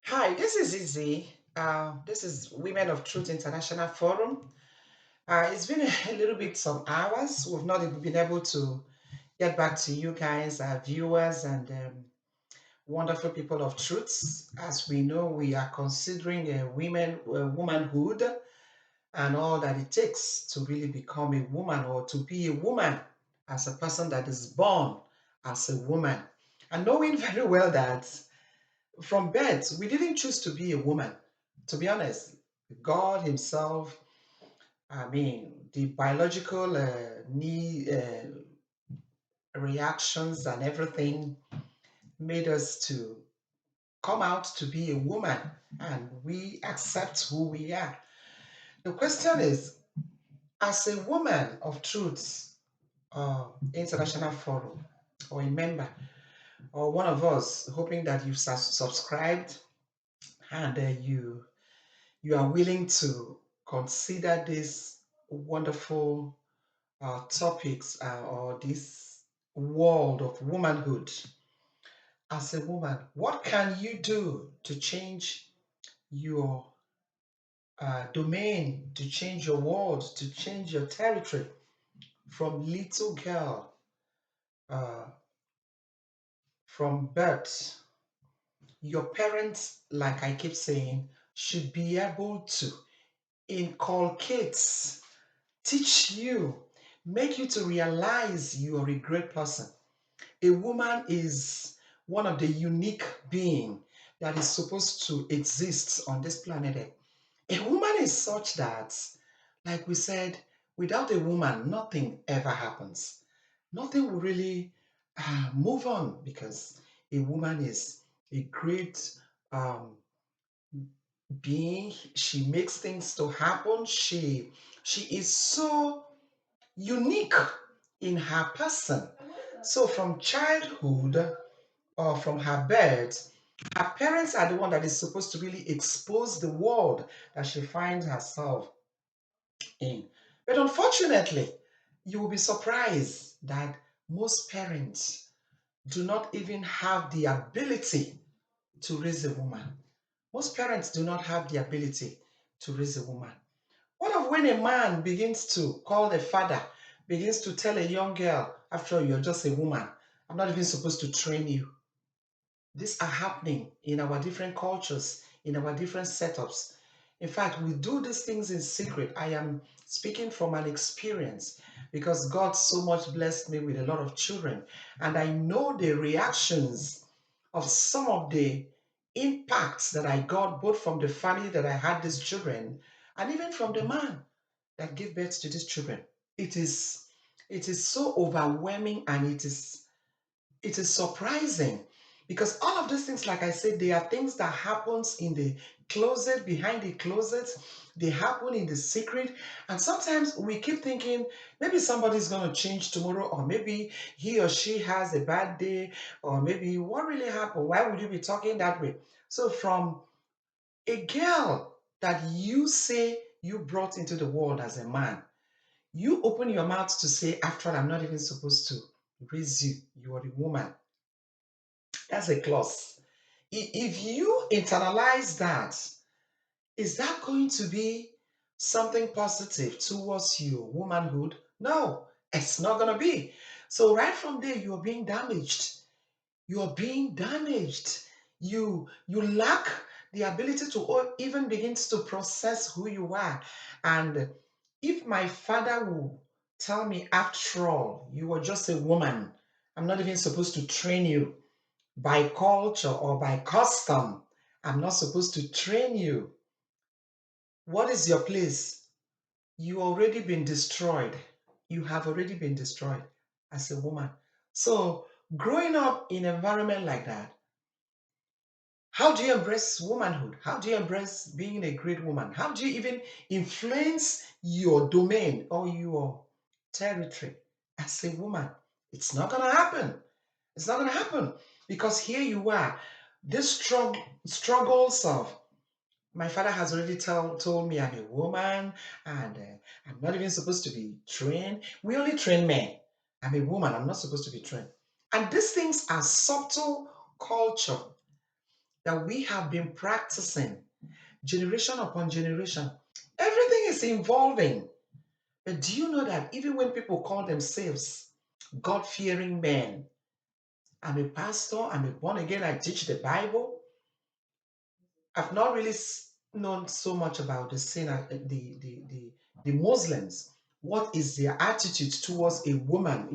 Hi, this is Izzy. This is Women of Truth International Forum. It's been a little bit some hours. We've not even been able to get back to you guys, our viewers, and wonderful people of truth. As we know, we are considering womanhood and all that it takes to really become a woman or to be a woman as a person that is born as a woman. And knowing very well that from birth, we didn't choose to be a woman. To be honest, God Himself, the biological need, reactions and everything made us to come out to be a woman and we accept who we are. The question is, as a woman of truth, international forum, or a member, or one of us, hoping that you've subscribed and you are willing to consider these wonderful topics or this world of womanhood. As a woman, what can you do to change your domain, to change your world, to change your territory from little girl, uh, from birth? Your parents, like I keep saying, should be able to inculcate, teach you, make you to realize you are a great person. A woman is one of the unique being that is supposed to exist on this planet Earth. A woman is such that, like we said, without a woman, nothing ever happens. Nothing will really move on because a woman is a great um, being. She makes things to happen. She is so unique in her person. So from childhood or from her birth, her parents are the one that is supposed to really expose the world that she finds herself in. But unfortunately, you will be surprised that most parents do not even have the ability to raise a woman. Most parents do not have the ability to raise a woman. What of when a man begins to call the father, begins to tell a young girl, after all, you're just a woman, I'm not even supposed to train you. These are happening in our different cultures, in our different setups. In fact, we do these things in secret. I am speaking from an experience because God so much blessed me with a lot of children. And I know the reactions of some of the impacts that I got both from the family that I had these children and even from the man that gave birth to these children. It is it is so overwhelming and it is surprising because all of these things, like I said, they are things that happens in the closet, behind the closet. They happen in the secret, and sometimes we keep thinking maybe somebody's going to change tomorrow, or maybe he or she has a bad day, or maybe what really happened, why would you be talking that way? So from a girl that you say you brought into the world as a man, you open your mouth to say, after all, I'm not even supposed to raise you, you are a woman. That's a clause. If you internalize that, is that going to be something positive towards your womanhood? No, it's not going to be. So, right from there, you're being damaged. You're being damaged. You lack the ability to even begins to process who you are. And if my father will tell me, after all, you are just a woman, I'm not even supposed to train you by culture or by custom. I'm not supposed to train you. What is your place? You already been destroyed. You have already been destroyed as a woman. So growing up in an environment like that, how do you embrace womanhood? How do you embrace being a great woman? How do you even influence your domain or your territory as a woman? It's not going to happen. It's not going to happen because here you are. This struggles of my father has already told me I'm a woman and I'm not even supposed to be trained. We only train men. I'm a woman. I'm not supposed to be trained. And these things are subtle culture that we have been practicing generation upon generation. Everything is evolving. But do you know that even when people call themselves God fearing men, I'm a pastor, I'm a born again, I teach the Bible, I've not really known so much about the sin, the Muslims. What is their attitude towards a woman,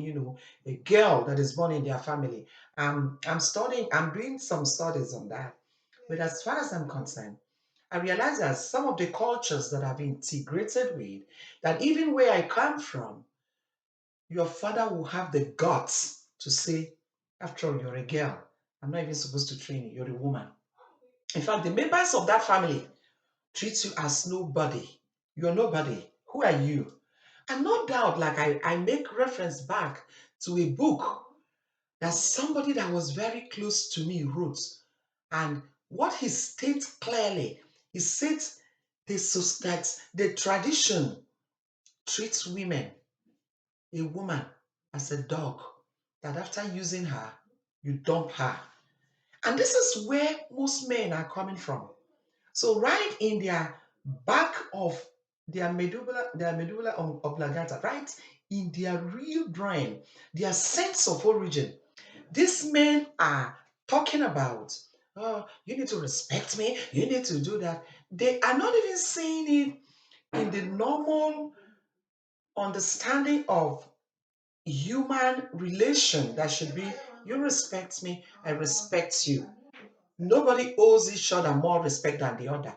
a girl that is born in their family? I'm studying, I'm doing some studies on that. But as far as I'm concerned, I realize that some of the cultures that I've integrated with, that even where I come from, your father will have the guts to say, after all, you're a girl. I'm not even supposed to train you, you're a woman. In fact, the members of that family treat you as nobody. You're nobody. Who are you? And no doubt, like I make reference back to a book that somebody that was very close to me wrote. And what he states clearly, he states that the tradition treats a woman, as a dog, that after using her, you dump her. And this is where most men are coming from. So right in their back of their medulla oblongata, right in their real brain, their sense of origin, these men are talking about, oh, you need to respect me, you need to do that. They are not even saying it in the normal understanding of human relation that should be, you respect me, I respect you. Nobody owes each other more respect than the other.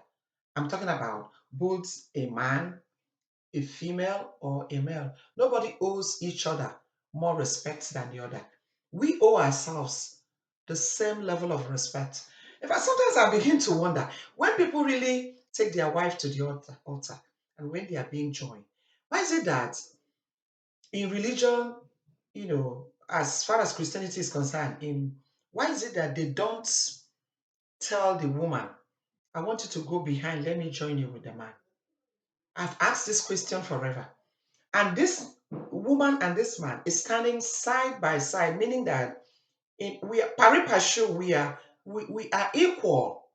I'm talking about both a man, a female, or a male. Nobody owes each other more respect than the other. We owe ourselves the same level of respect. In fact, sometimes I begin to wonder when people really take their wife to the altar and when they are being joined, why is it that in religion, as far as Christianity is concerned, why is it that they don't tell the woman, I want you to go behind, let me join you with the man? I've asked this question forever. And this woman and this man is standing side by side, meaning that we are pari passu, we are equal.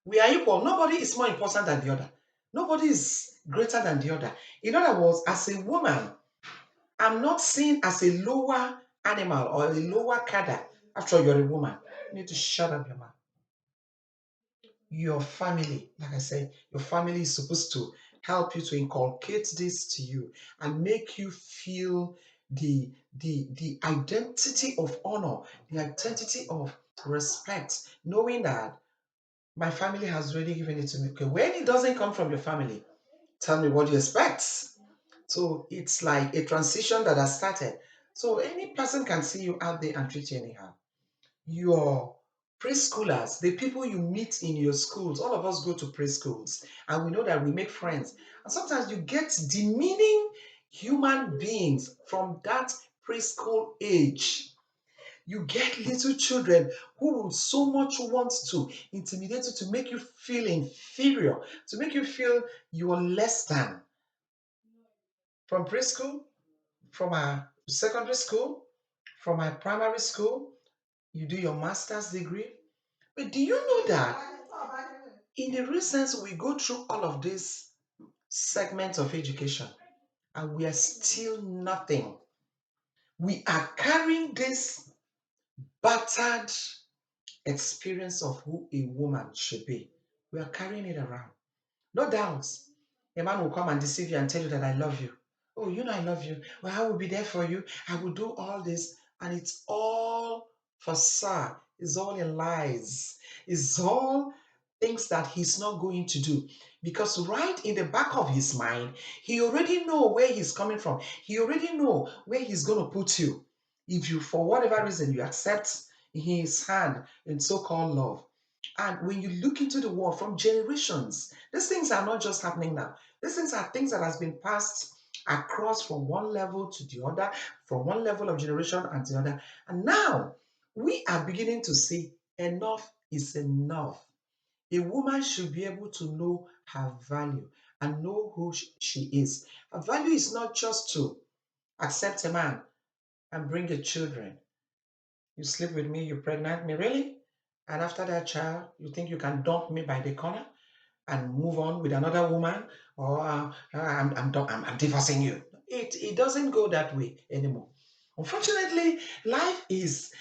We are equal. Nobody is more important than the other. Nobody is greater than the other. In other words, as a woman, I'm not seen as a lower animal or a lower cadre. After all, you're a woman. You need to shut up your mouth. Your family, like I said, your family is supposed to help you to inculcate this to you and make you feel the identity of honor, the identity of respect, knowing that my family has already given it to me. Okay, when it doesn't come from your family, tell me what you expect. So it's like a transition that has started. So any person can see you out there and treat you anyhow. Your preschoolers, the people you meet in your schools, all of us go to preschools and we know that we make friends. And sometimes you get demeaning human beings from that preschool age. You get little children who will so much want to intimidate you, to make you feel inferior, to make you feel you are less than. From preschool, from our secondary school, from our primary school, you do your master's degree. But do you know that in the recent we go through all of these segments of education and we are still nothing? We are carrying this battered experience of who a woman should be. We are carrying it around. No doubt, a man will come and deceive you and tell you that I love you. Oh, you know I love you. Well, I will be there for you. I will do all this. And it's all facade. It's all in lies. It's all things that he's not going to do. Because right in the back of his mind, he already know where he's coming from. He already know where he's going to put you. If you, for whatever reason, you accept his hand in so-called love. And when you look into the world from generations, these things are not just happening now. These things are things that has been passed across from one level to the other, from one level of generation and the other. And now we are beginning to see enough is enough. A woman should be able to know her value and know who she is. Her value is not just to accept a man and bring the children. You sleep with me, you pregnant me, really? And after that child, you think you can dump me by the corner and move on with another woman, or I'm divorcing you. It doesn't go that way anymore. Unfortunately, life is,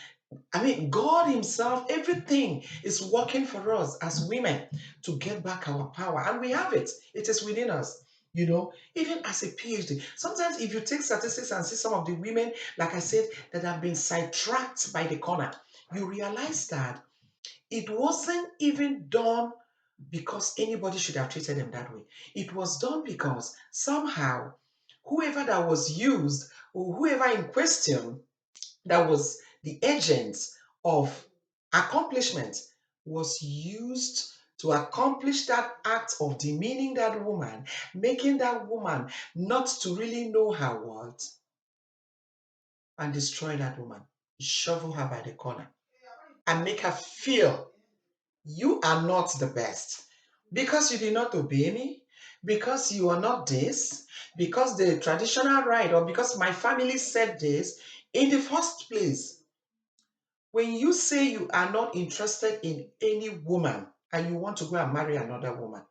I mean, God Himself, everything is working for us as women to get back our power. And we have it. It is within us. Even as a PhD, sometimes if you take statistics and see some of the women, like I said, that have been sidetracked by the corner, you realize that it wasn't even done because anybody should have treated them that way. It was done because somehow whoever that was used, or whoever in question that was the agent of accomplishment, was used to accomplish that act of demeaning that woman, making that woman not to really know her worth, and destroy that woman, shovel her by the corner, and make her feel you are not the best because you did not obey me, because you are not this, because the traditional right, or because my family said this. In the first place, when you say you are not interested in any woman and you want to go and marry another woman,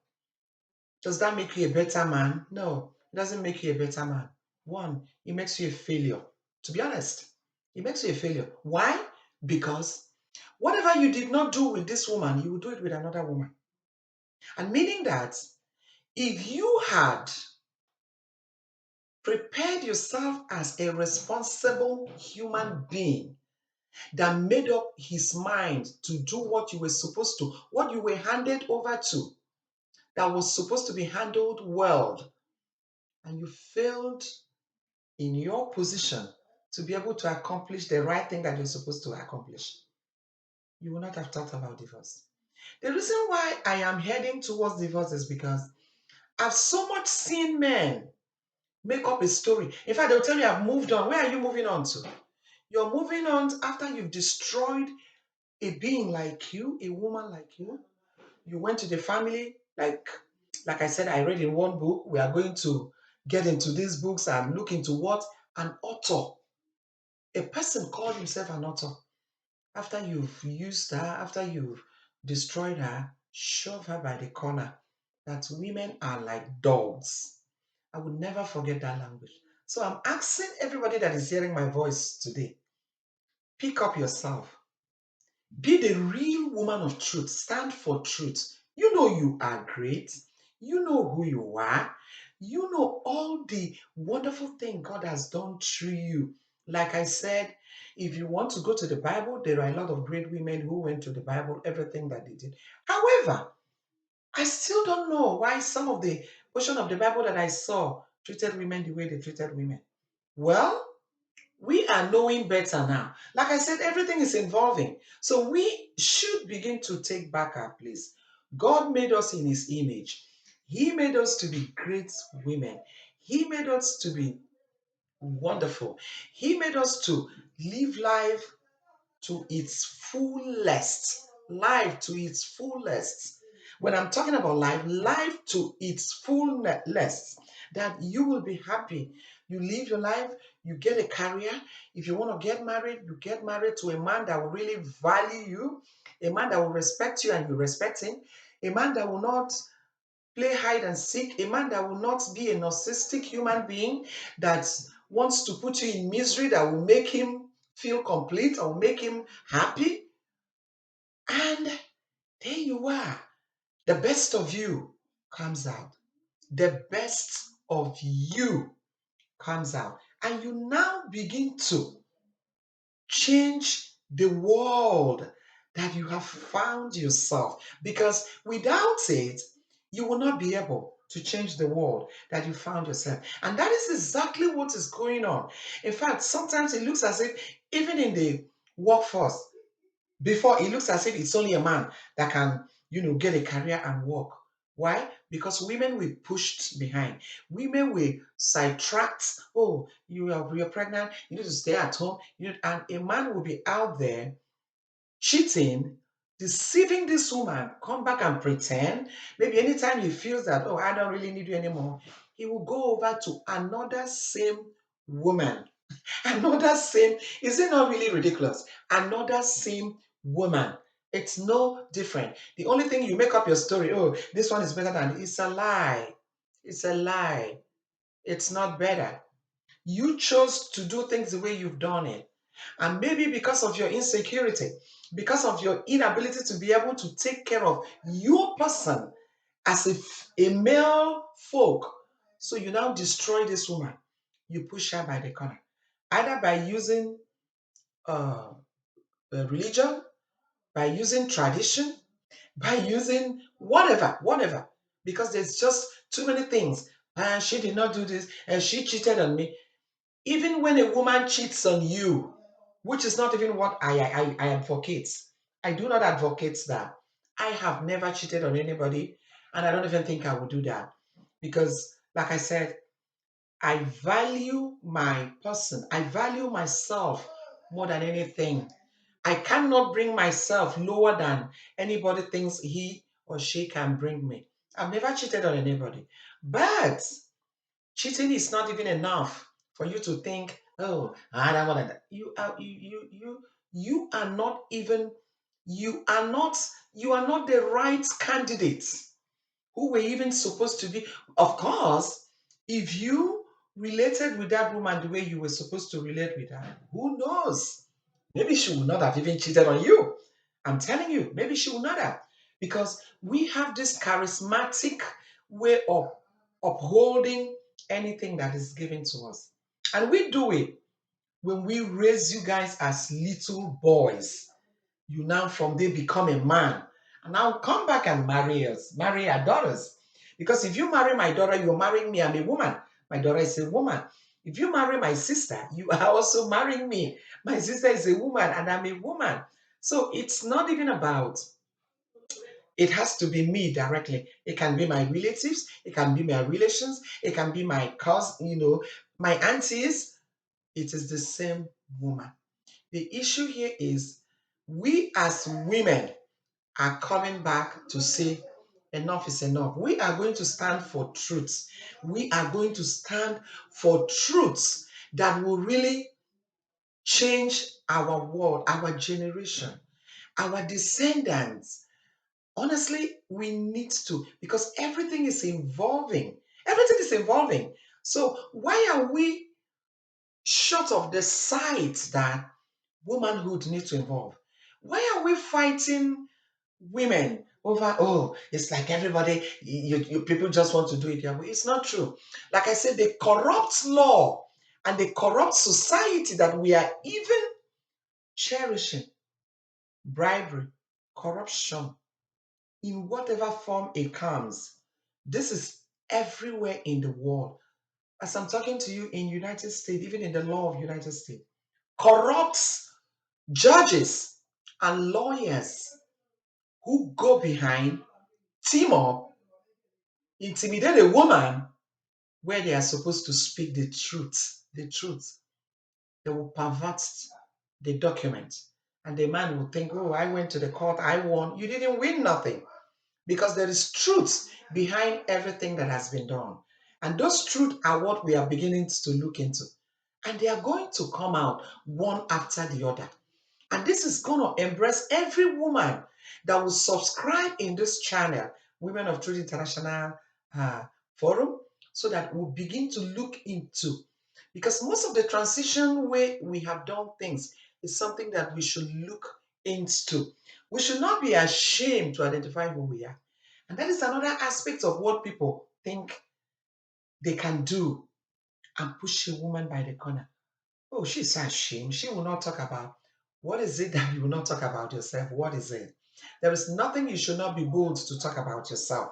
does that make you a better man? No, it doesn't make you a better man. One, it makes you a failure. To be honest, it makes you a failure. Why? Because whatever you did not do with this woman, you will do it with another woman. And meaning that if you had prepared yourself as a responsible human being that made up his mind to do what you were supposed to, what you were handed over to, that was supposed to be handled well, and you failed in your position to be able to accomplish the right thing that you're supposed to accomplish, you will not have thought about divorce. The reason why I am heading towards divorce is because I've so much seen men make up a story. In fact, they'll tell you, I've moved on. Where are you moving on to? You're moving on after you've destroyed a being like you, a woman like you. You went to the family, like I said, I read in one book. We are going to get into these books and look into what an author, a person called himself an author. After you've used her, after you've destroyed her, shove her by the corner. That women are like dogs. I would never forget that language. So I'm asking everybody that is hearing my voice today, pick up yourself. Be the real woman of truth. Stand for truth. You know you are great. You know who you are. You know all the wonderful thing God has done through you. Like I said, if you want to go to the Bible, there are a lot of great women who went to the Bible, everything that they did. However, I still don't know why some of the portion of the Bible that I saw treated women the way they treated women. Well, we are knowing better now. Like I said, everything is evolving. So we should begin to take back our place. God made us in His image. He made us to be great women. He made us to be wonderful. He made us to live life to its fullest. Life to its fullest. When I'm talking about life, life to its fullest, that you will be happy. You live your life, you get a career. If you want to get married, you get married to a man that will really value you, a man that will respect you and you respect him, a man that will not play hide and seek, a man that will not be a narcissistic human being that wants to put you in misery, that will make him feel complete or make him happy. And there you are. The best of you comes out. The best of you comes out. And you now begin to change the world that you have found yourself. Because without it, you will not be able to change the world that you found yourself. And that is exactly what is going on. In fact, sometimes it looks as if, even in the workforce, before it looks as if it's only a man that can, get a career and work. Why? Because women were pushed behind. Women were sidetracked. Oh, you're pregnant. You need to stay at home. And a man will be out there cheating, deceiving this woman. Come back and pretend. Maybe anytime he feels that, oh, I don't really need you anymore, he will go over to another same woman. Another same. Is it not really ridiculous? Another same woman It's no different. The only thing you make up your story, oh, this one is better than, it's a lie. It's a lie. It's not better. You chose to do things the way you've done it. And maybe because of your insecurity, because of your inability to be able to take care of your person as a male folk. So you now destroy this woman. You push her by the corner, either by using uh, religion, by using tradition, by using whatever, because there's just too many things. And she did not do this, and she cheated on me. Even when a woman cheats on you, which is not even what I advocate, I do not advocate that. I have never cheated on anybody, and I don't even think I would do that. Because, like I said, I value my person, I value myself more than anything. I cannot bring myself lower than anybody thinks he or she can bring me. I've never cheated on anybody. But cheating is not even enough for you to think, oh, I don't want that. You are not even, you are not, you are not the right candidate who were even supposed to be. Of course, if you related with that woman the way you were supposed to relate with her, who knows? Maybe she would not have even cheated on you. I'm telling you, maybe she would not have. Because we have this charismatic way of upholding anything that is given to us. And we do it when we raise you guys as little boys. You now from there become a man. And now come back and marry us, marry our daughters. Because if you marry my daughter, you're marrying me. I'm a woman. My daughter is a woman. If you marry my sister, you are also marrying me. My sister is a woman and I'm a woman. So it's not even about, it has to be me directly. It can be my relatives, it can be my relations, it can be my cousin, my aunties. It is the same woman. The issue here is we as women are coming back to say enough is enough. We are going to stand for truth. We are going to stand for truths that will really change our world, our generation, our descendants. Honestly, we need to, because everything is evolving. Everything is evolving. So why are we short of the sight that womanhood needs to evolve? Why are we fighting women over, oh, it's like everybody, people just want to do it their way? It's not true. Like I said, the corrupt law and the corrupt society that we are even cherishing, bribery, corruption, in whatever form it comes, this is everywhere in the world. As I'm talking to you in United States, even in the law of United States, corrupt judges and lawyers who go behind, team up, intimidate a woman where they are supposed to speak the truth. The truth. They will pervert the document. And the man will think, oh, I went to the court, I won. You didn't win nothing. Because there is truth behind everything that has been done. And those truths are what we are beginning to look into. And they are going to come out one after the other. And this is going to embrace every woman that will subscribe in this channel, Women of Truth International Forum, so that we'll begin to look into. Because most of the transition way we have done things is something that we should look into. We should not be ashamed to identify who we are. And that is another aspect of what people think they can do and push a woman by the corner. Oh, she's so ashamed. She will not talk about. What is it that you will not talk about yourself? What is it? There is nothing you should not be bold to talk about yourself,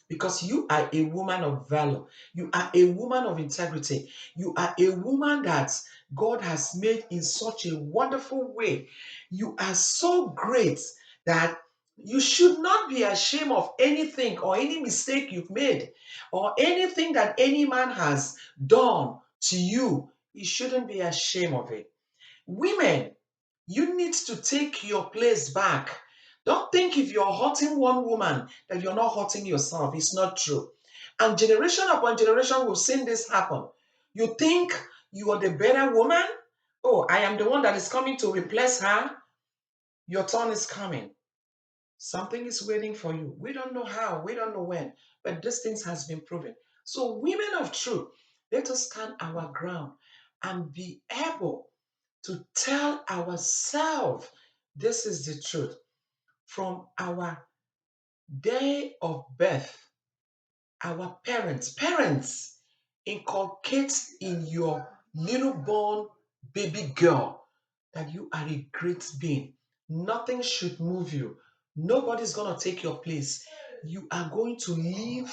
because you are a woman of valor. You are a woman of integrity. You are a woman that God has made in such a wonderful way. You are so great that you should not be ashamed of anything or any mistake you've made or anything that any man has done to you. You shouldn't be ashamed of it. Women, you need to take your place back. Don't think if you're hurting one woman that you're not hurting yourself. It's not true. And generation upon generation, we've seen this happen. You think you are the better woman? Oh, I am the one that is coming to replace her. Your turn is coming. Something is waiting for you. We don't know how, we don't know when, but this thing has been proven. So, women of truth, let us stand our ground and be able to tell ourselves this is the truth from our day of birth. Our parents inculcate in your little born baby girl that you are a great being. Nothing should move you. Nobody's going to take your place. You are going to live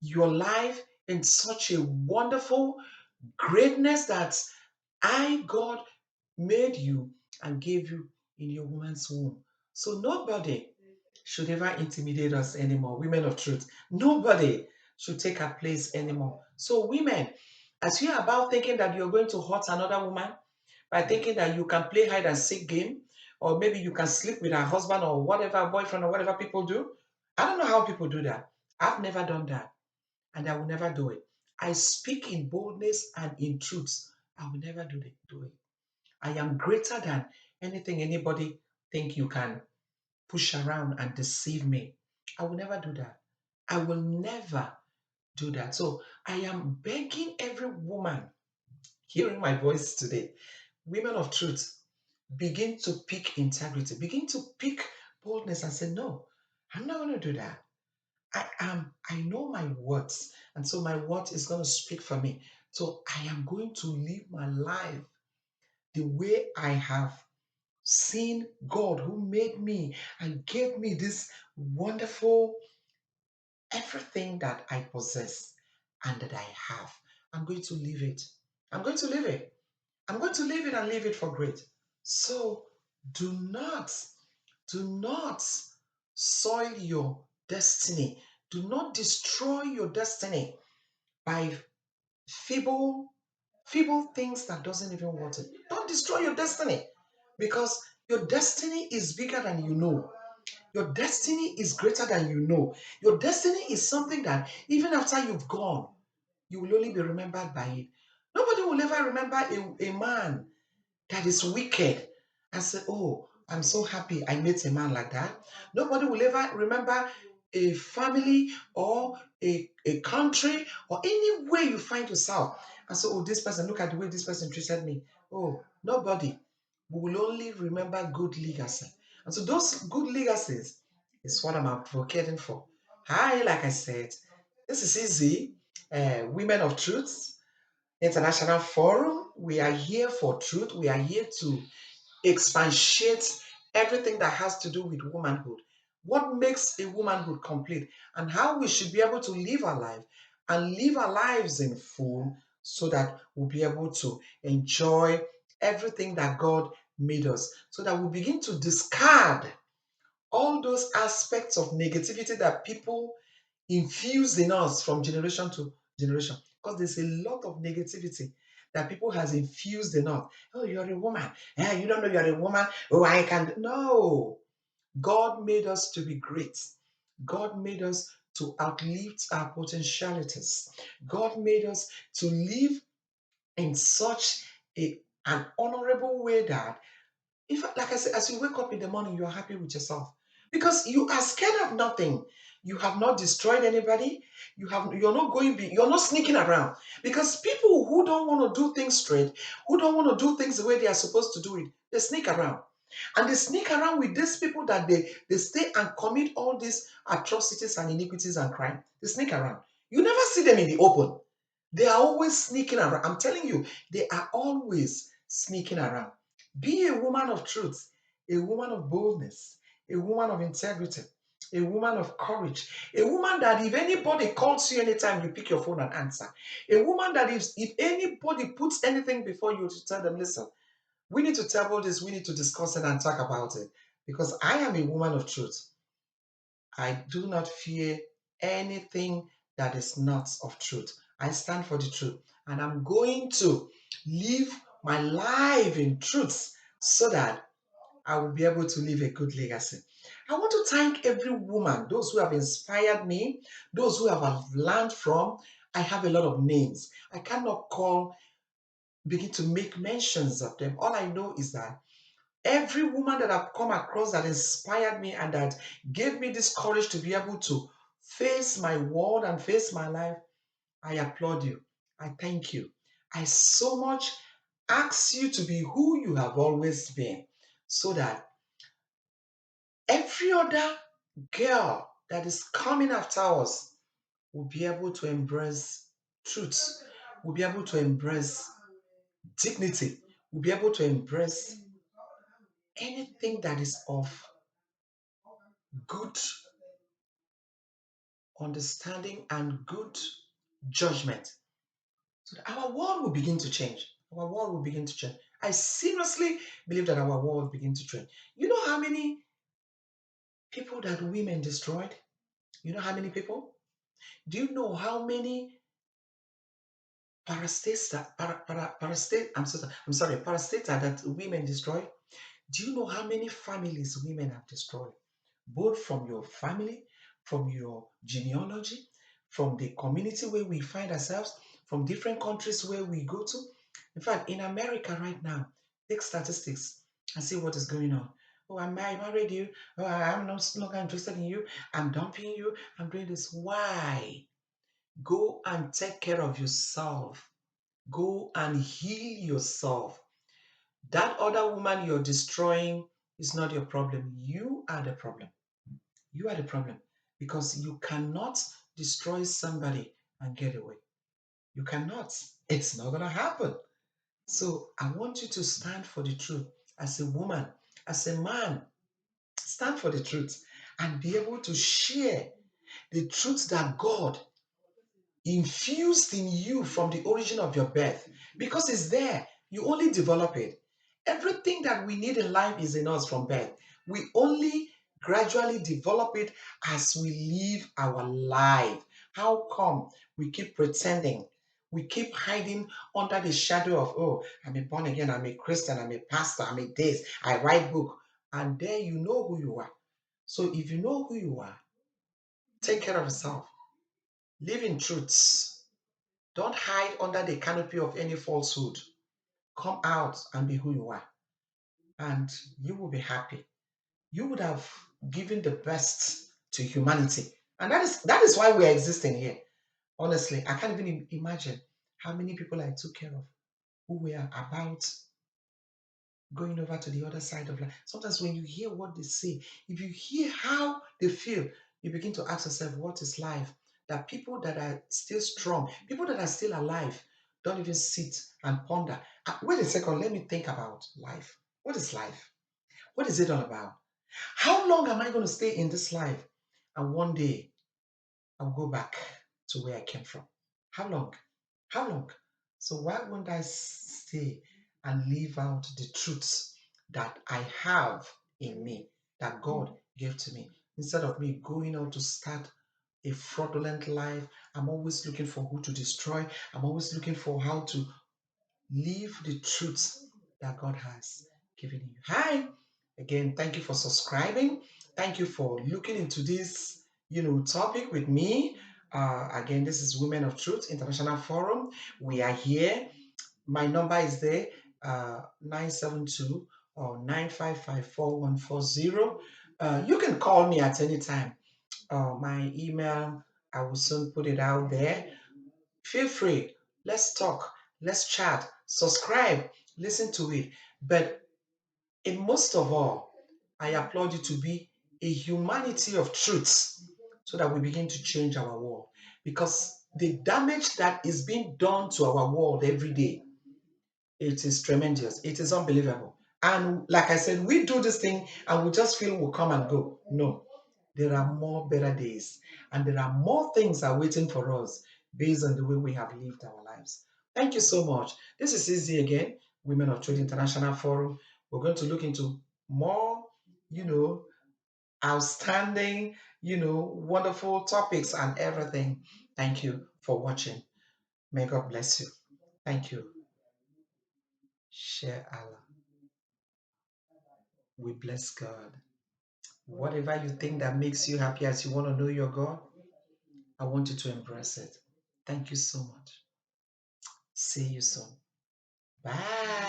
your life in such a wonderful greatness that God, made you and gave you in your woman's womb. So nobody should ever intimidate us anymore. Women of truth, nobody should take our place anymore. So, women, as you are about thinking that you're going to hurt another woman by thinking that you can play hide and seek game, or maybe you can sleep with her husband or whatever, boyfriend or whatever people do. I don't know how people do that. I've never done that, and I will never do it. I speak in boldness and in truth. I will never do it. I am greater than anything anybody think you can push around and deceive me. I will never do that. I will never do that. So I am begging every woman hearing my voice today, women of truth, begin to pick integrity, begin to pick boldness and say, no, I'm not going to do that. I know my words. And so my word is going to speak for me. So I am going to live my life the way I have seen God who made me and gave me this wonderful everything that I possess and that I have. I'm going to live it. I'm going to live it. I'm going to live it and live it for great. So do not, do not soil your destiny. Do not destroy your destiny by feeble, feeble things that doesn't even want it. Don't destroy your destiny because your destiny is bigger than you know. Your destiny is greater than you know. Your destiny is something that even after you've gone, you will only be remembered by it. Nobody will ever remember a man that is wicked and say, oh, I'm so happy I met a man like that. Nobody will ever remember a family or a country or anywhere you find yourself and say, oh, this person, look at the way this person treated me. Oh, nobody. We will only remember good legacy. And so those good legacies is what I'm advocating for. Hi, like I said, this is easy. Women of Truth International Forum. We are here for truth. We are here to expatiate everything that has to do with womanhood. What makes a womanhood complete and how we should be able to live our life and live our lives in full so that we'll be able to enjoy everything that God made us. So that we begin to discard all those aspects of negativity that people infused in us from generation to generation. Because there's a lot of negativity that people has infused in us. Oh, you're a woman. You don't know you're a woman. Oh, I can. No. God made us to be great. God made us to outlive our potentialities. God made us to live in such an honorable way that in fact, like I said, as you wake up in the morning, you are happy with yourself because you are scared of nothing. You have not destroyed anybody. You're not you're not sneaking around because people who don't want to do things straight, who don't want to do things the way they are supposed to do it, they sneak around. And they sneak around with these people that they stay and commit all these atrocities and iniquities and crime. They sneak around. You never see them in the open. They are always sneaking around. I'm telling you, they are always sneaking around. Be a woman of truth, a woman of boldness, a woman of integrity, a woman of courage, a woman that if anybody calls you anytime, you pick your phone and answer. A woman that if anybody puts anything before you to tell them, listen, we need to table this, we need to discuss it and talk about it. Because I am a woman of truth. I do not fear anything that is not of truth. I stand for the truth and I'm going to live my life in truth so that I will be able to leave a good legacy. I want to thank every woman, those who have inspired me, those who have learned from. I have a lot of names. I cannot begin to make mentions of them. All I know is that Every woman that I've come across that inspired me and that gave me this courage to be able to face my world and face my life, I applaud you. I thank you. I so much ask you to be who you have always been so that every other girl that is coming after us will be able to embrace truth, will be able to embrace dignity, will be able to embrace anything that is of good understanding and good judgment. So that our world will begin to change. Our world will begin to change. I seriously believe that our world will begin to change. You know how many people that women destroyed? You know how many people? Do you know how many parastata that women destroy? Do you know how many families women have destroyed? Both from your family, from your genealogy, from the community where we find ourselves, from different countries where we go to. In fact, in America right now, take statistics and see what is going on. Oh, I married you. Oh, I'm no longer interested in you. I'm dumping you. I'm doing this. Why? Go and take care of yourself. Go and heal yourself. That other woman you're destroying is not your problem. You are the problem. You are the problem because you cannot destroy somebody and get away. You cannot. It's not going to happen. So I want you to stand for the truth as a woman, as a man. Stand for the truth and be able to share the truth that God infused in you from the origin of your birth because it's there. You only develop it. Everything that we need in life is in us from birth. We only gradually develop it as we live our life. How come we keep pretending? We keep hiding under the shadow of, oh, I'm a born again, I'm a Christian, I'm a pastor, I'm a this, I write book. And there you know who you are. So if you know who you are, take care of yourself. Live in truths. Don't hide under the canopy of any falsehood. Come out and be who you are, and you will be happy. You would have given the best to humanity, and that is why we are existing here. Honestly, I can't even imagine how many people I took care of who were about going over to the other side of life. Sometimes when you hear what they say, if you hear how they feel, you begin to ask yourself, what is life? That people that are still strong, people that are still alive, don't even sit and ponder. Wait a second, let me think about life. What is life? What is it all about? How long am I going to stay in this life? And one day I'll go back to where I came from. How long? How long? So why won't I stay and live out the truths that I have in me, that God gave to me, instead of me going out to start a fraudulent life? I'm always looking for who to destroy. I'm always looking for how to live the truths that God has given you. Hi, again, thank you for subscribing. Thank you for looking into this, topic with me. Again, this is Women of Truth International Forum. We are here. My number is there, 972 or 9554140. You can call me at any time. My email, I will soon put it out there. Feel free. Let's talk. Let's chat. Subscribe. Listen to it. But in most of all, I applaud you to be a humanity of truths so that we begin to change our world. Because the damage that is being done to our world every day, it is tremendous. It is unbelievable. And like I said, we do this thing and we just feel we'll come and go. No, there are more better days and there are more things are waiting for us based on the way we have lived our lives. Thank you so much. This is Izzy again, Women of Truth International Forum. We're going to look into more, you know, outstanding, wonderful topics and everything. Thank you for watching. May God bless you. Thank you. Share Allah. We bless God. Whatever you think that makes you happy as you want to know your God, I want you to embrace it. Thank you so much. See you soon. Bye.